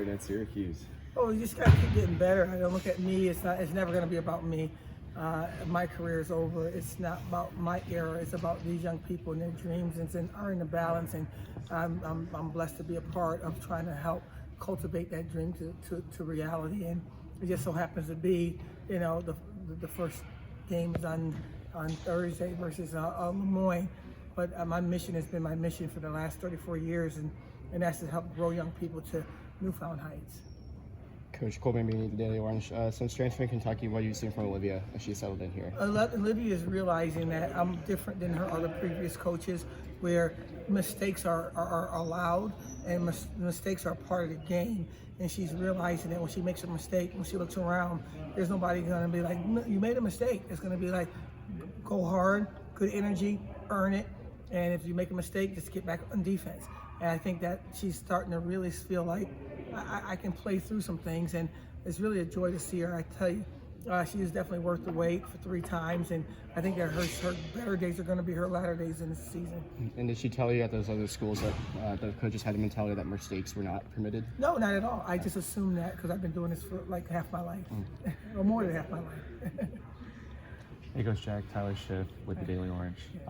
inspired at Syracuse? Oh, you just got to keep getting better. I don't look at me. It's never going to be about me. My career is over. It's not about my era. It's about these young people and their dreams and earning the balance. And I'm blessed to be a part of trying to help cultivate that dream to reality. And it just so happens to be, the first game is on Thursday versus Lemoyne. But my mission has been my mission for the last 34 years, and that's to help grow young people to newfound heights. Coach Colby, the Daily Orange. Since transferring Kentucky, what have you seen from Olivia as she settled in here? Olivia is realizing that I'm different than her other previous coaches, where mistakes are allowed and mistakes are part of the game. And she's realizing that when she makes a mistake, when she looks around, there's nobody going to be like, you made a mistake. It's going to be like, go hard, good energy, earn it. And if you make a mistake, just get back on defense. And I think that she's starting to really feel like I can play through some things, and it's really a joy to see her. I tell you, she is definitely worth the wait for 3 times, and I think that her better days are going to be her latter days in this season. And did she tell you at those other schools that the coaches had the mentality that mistakes were not permitted? No, not at all. I just assumed that because I've been doing this for like half my life, or more than half my life. Hey, Coach Jack, Tyler Schiff with the Daily Orange. Yes.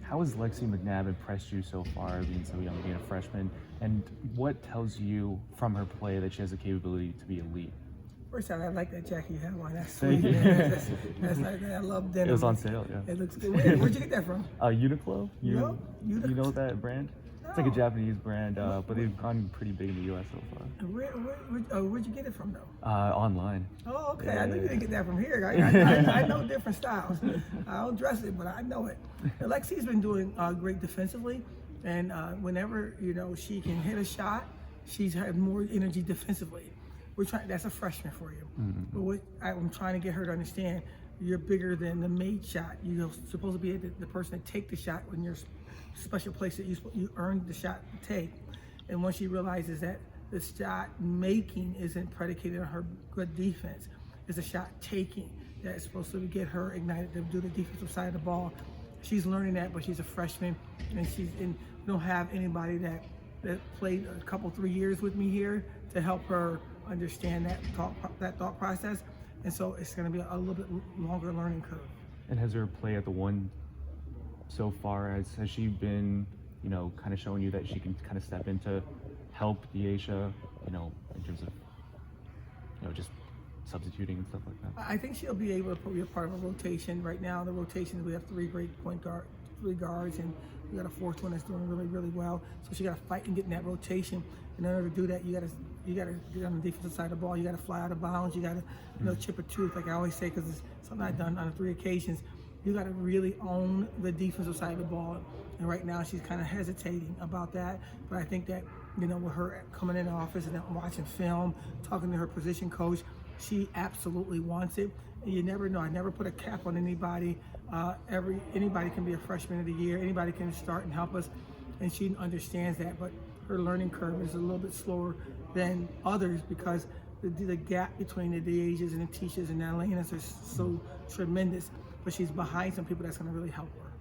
How has Lexi McNabb impressed you so far, being so young, being a freshman? And what tells you from her play that she has the capability to be elite? First time, I like that jacket you have on. That's Thank sweet, you. man. That's like that. I love denim. It was on sale, yeah. It looks good. Where'd you get that from? Uniqlo? No, You know that brand? It's like a Japanese brand, but they've gone pretty big in the U.S. so far. Where'd you get it from, though? Online. Oh, okay. Yeah, I knew you yeah. didn't get that from here. I know different styles. I don't dress it, but I know it. Lexi's been doing great defensively, and whenever she can hit a shot, she's had more energy defensively. That's a freshman for you. Mm-hmm. But I'm trying to get her to understand, you're bigger than the made shot. You're supposed to be the person to take the shot when you're special place that you earned the shot to take. And once she realizes that the shot making isn't predicated on her good defense, it's a shot taking that's supposed to get her ignited to do the defensive side of the ball. She's learning that, but she's a freshman, and we don't have anybody that played a couple 3 years with me here to help her understand that thought process. And so it's going to be a little bit longer learning curve. And has her play at the one so far, has she been, kind of showing you that she can kind of step into help Deasia, in terms of, just substituting and stuff like that? I think she'll be able to be a part of a rotation. Right now, the rotation, we have 3 great three guards, and we got a 4th one that's doing really, really well. So she got to fight and get in that rotation. In order to do that, you got to get on the defensive side of the ball. You got to fly out of bounds. You got to, chip a tooth, like I always say, because it's something I've done on 3 occasions. You got to really own the defensive side of the ball. And right now, she's kind of hesitating about that. But I think that, with her coming in the office and watching film, talking to her position coach, she absolutely wants it. And you never know. I never put a cap on anybody. Anybody can be a freshman of the year. Anybody can start and help us. And she understands that. But her learning curve is a little bit slower than others because the gap between the Deasias and the Tishas and the Elenas is so tremendous. But she's behind some people that's going to really help her.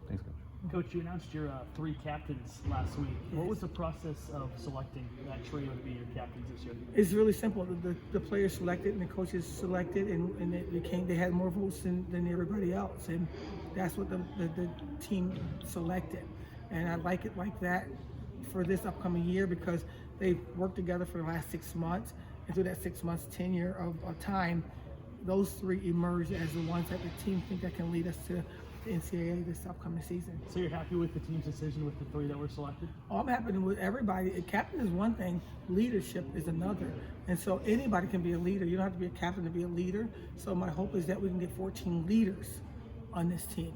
Thanks, Coach. Coach, you announced your 3 captains last week. Yes. What was the process of selecting that trio to be your captains this year? It's really simple. The players selected and the coaches selected, and they had more votes than everybody else, and that's what the team selected. And I like it like that for this upcoming year because they've worked together for the last 6 months, and through that 6 months tenure of time, those 3 emerged as the ones that the team think that can lead us to the NCAA this upcoming season. So you're happy with the team's decision with the 3 that were selected? Oh, I'm happy with everybody. A captain is one thing, leadership is another. And so anybody can be a leader. You don't have to be a captain to be a leader. So my hope is that we can get 14 leaders on this team.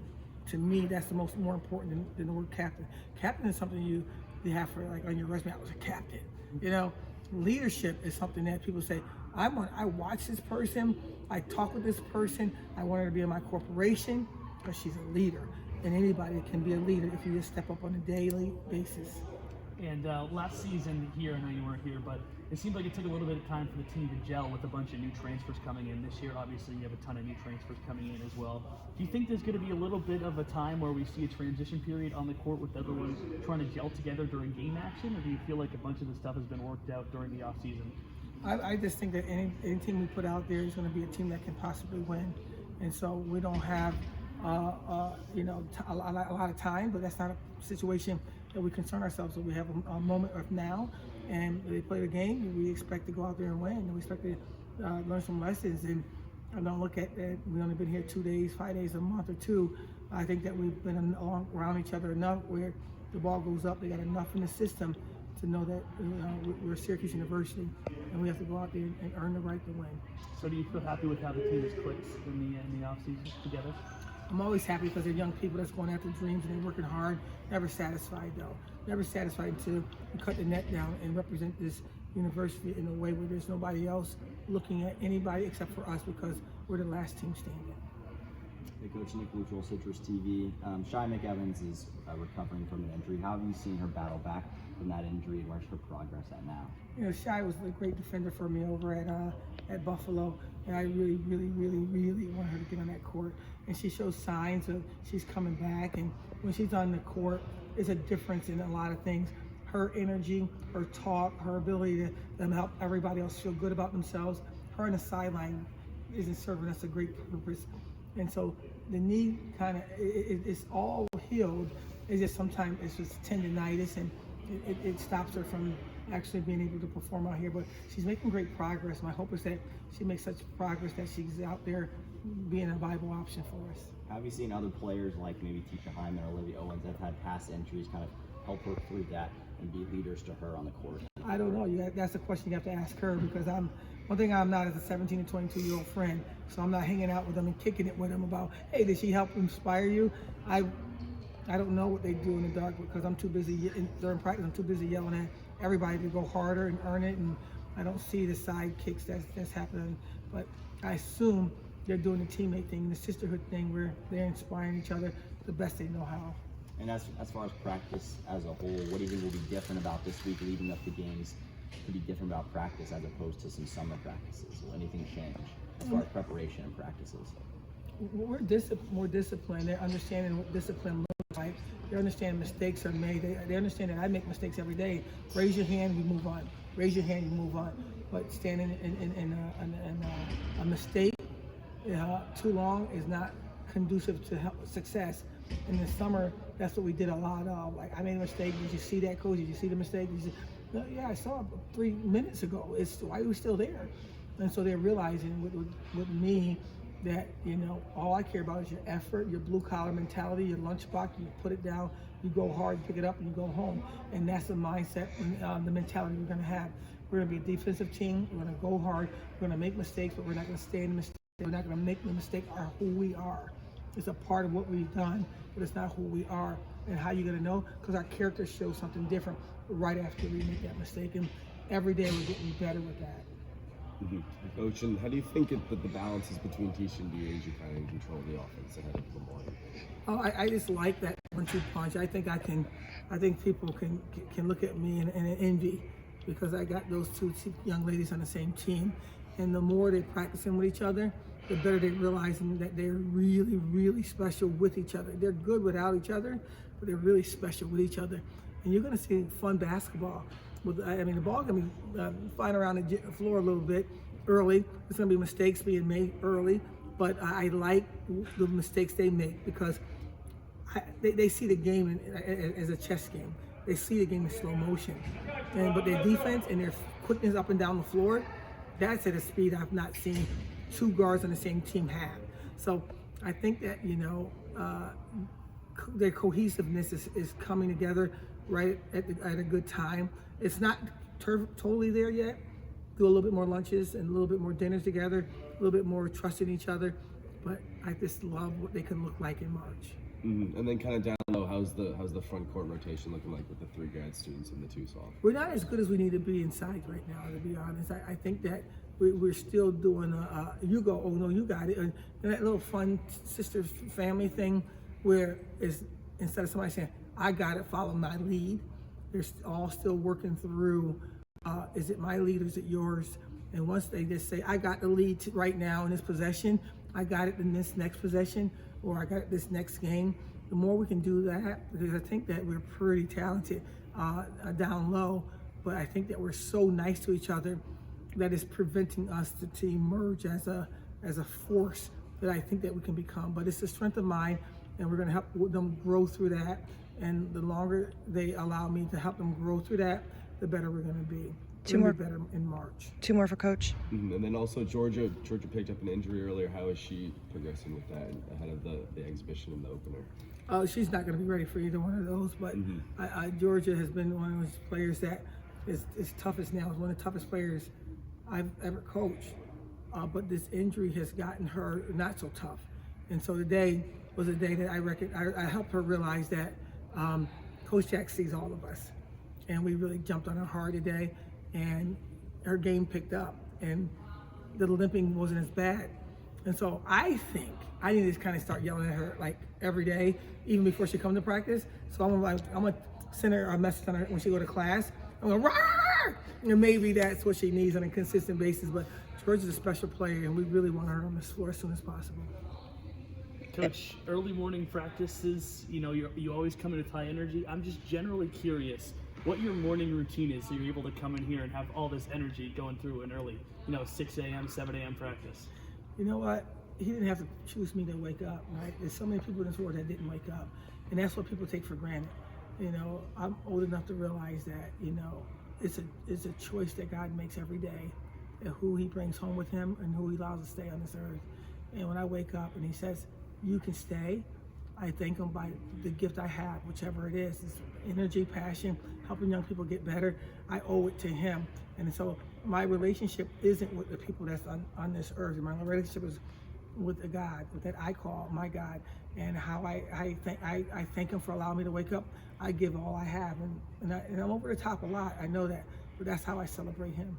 To me, that's the more important than the word captain. Captain is something you have for like on your resume. I was a captain. Leadership is something that people say, I watch this person, I talk with this person, I want her to be in my corporation, because she's a leader. And anybody can be a leader if you just step up on a daily basis. And last season here, I know you weren't here, but It seemed like it took a little bit of time for the team to gel with a bunch of new transfers coming in this year. Obviously, you have a ton of new transfers coming in as well. Do you think there's going to be a little bit of a time where we see a transition period on the court with everyone trying to gel together during game action, or do you feel like a bunch of the stuff has been worked out during the offseason? I just think that any team we put out there is going to be a team that can possibly win, and so we don't have a lot of time, but that's not a situation that we concern ourselves with. We have a moment of now, and they play the game, and we expect to go out there and win, and we expect to learn some lessons. And I don't look at that. We've only been here 2 days, 5 days, a month or two. I think that we've been around each other enough where the ball goes up. They got enough in the system to know that we're Syracuse University, and we have to go out there and earn the right to win. So do you feel happy with how the team has clicked in the offseason together? I'm always happy because they're young people that's going after dreams and they're working hard. Never satisfied though. Never satisfied until you cut the net down and represent this university in a way where there's nobody else looking at anybody except for us because we're the last team standing. Hey, Coach Nick Luchel, Citrus TV. Shyra McNabb is recovering from an injury. How have you seen her battle back from that injury, and where's her progress at now? You know, Shy was a great defender for me over at Buffalo, and I really want her to get on that court. And she shows signs of she's coming back, and when she's on the court, there's a difference in a lot of things. Her energy, her talk, her ability to help everybody else feel good about themselves. Her on the sideline isn't serving us a great purpose. And so the knee kind of, it's all healed. It's just sometimes it's just tendonitis, and it stops her from actually being able to perform out here. But she's making great progress. My hope is that she makes such progress that she's out there being a viable option for us. Have you seen other players like maybe Tisha Hyman or Olivia Owens that have had past injuries kind of help her through that and be leaders to her on the court? I don't know. That's a question you have to ask her, because one thing I'm not is a 17 and 22-year-old friend, so I'm not hanging out with them and kicking it with them about, hey, did she help inspire you? I don't know what they do in the dark because I'm too busy during practice. I'm too busy yelling at everybody to go harder and earn it, and I don't see the side kicks that's happening. But I assume they're doing the teammate thing, the sisterhood thing, where they're inspiring each other the best they know how. And as far as practice as a whole, what do you think will be different about this week leading up to games to be different about practice as opposed to some summer practices? Will anything change as far as preparation and practices? We're more disciplined. They're understanding what discipline looks like. They understand mistakes are made. They understand that I make mistakes every day. Raise your hand, you move on. Raise your hand, you move on. But standing in a mistake too long is not conducive to success. In the summer, that's what we did a lot of. Like, I made a mistake. Did you see that, coach? Did you see the mistake? No, yeah, I saw it 3 minutes ago. Why are we still there? And so they're realizing with me that, all I care about is your effort, your blue-collar mentality, your lunchbox. You put it down, you go hard, you pick it up, and you go home. And that's the mindset and the mentality we're going to have. We're going to be a defensive team. We're going to go hard. We're going to make mistakes, but we're not going to stay in the mistake. We're not going to make the mistake are who we are. It's a part of what we've done, but it's not who we are. And how you going to know? Because our character shows something different right after we make that mistake. And every day we're getting better with that. Mm-hmm. Coach, and how do you think that the balance is between Tisha and Deja kind of in control of the offense ahead of the morning? Oh, I just like that 1-2 punch. I think people can look at me and envy, because I got those two young ladies on the same team. And the more they're practicing with each other, the better they're realizing that they're really special with each other. They're good without each other, but they're really special with each other. And you're going to see fun basketball. The ball going to be flying around the floor a little bit early. There's going to be mistakes being made early, but I like the mistakes they make because they see the game as a chess game. They see the game in slow motion. But their defense and their quickness up and down the floor, that's at a speed I've not seen two guards on the same team have. So I think that, their cohesiveness is coming together right at a good time. It's not totally there yet. Do a little bit more lunches and a little bit more dinners together, a little bit more trusting each other. But I just love what they can look like in March. Mm-hmm. And then kind of down low, how's the front court rotation looking like with the 3 grad students and the 2 sophomores? We're not as good as we need to be inside right now, to be honest. I think that we're still doing you go, oh no, you got it. And that little fun sister family thing where instead of somebody saying, I got it, follow my lead, they're all still working through Is it my lead or is it yours? And once they just say, I got the lead right now in this possession, I got it in this next possession, or I got it this next game, the more we can do that, because I think that we're pretty talented down low, but I think that we're so nice to each other that is preventing us to emerge as a force that I think that we can become. But it's a strength of mine, and we're going to help them grow through that. And the longer they allow me to help them grow through that, the better we're going to be. Two more. Better in March. 2 more for Coach. And then also Georgia picked up an injury earlier. How is she progressing with that ahead of the exhibition and the opener? She's not going to be ready for either one of those, but Georgia has been one of those players that is toughest now. Is one of the toughest players I've ever coached. But this injury has gotten her not so tough. And so today was a day that I helped her realize that Coach Jack sees all of us. And we really jumped on her hard today, and her game picked up, and the limping wasn't as bad. And so I think I need to kind of start yelling at her like every day, even before she comes to practice. So I'm gonna send her a message on her when she go to class. I'm gonna roar! And maybe that's what she needs on a consistent basis. But Georgia's a special player, and we really want her on this floor as soon as possible. Coach, early morning practices, you always come in with high energy. I'm just generally curious what your morning routine is, so you're able to come in here and have all this energy going through an early, 6 a.m., 7 a.m. practice. You know what? He didn't have to choose me to wake up, right? There's so many people in this world that didn't wake up, and that's what people take for granted. I'm old enough to realize that, it's a choice that God makes every day, and who he brings home with him and who he allows to stay on this earth. And when I wake up and he says, you can stay, I thank him by the gift I have, whichever it is. It's energy, passion, helping young people get better. I owe it to him. And so my relationship isn't with the people that's on this earth. My relationship is with the God that I call my God. And how I thank him for allowing me to wake up. I give all I have. And I'm over the top a lot. I know that. But that's how I celebrate him.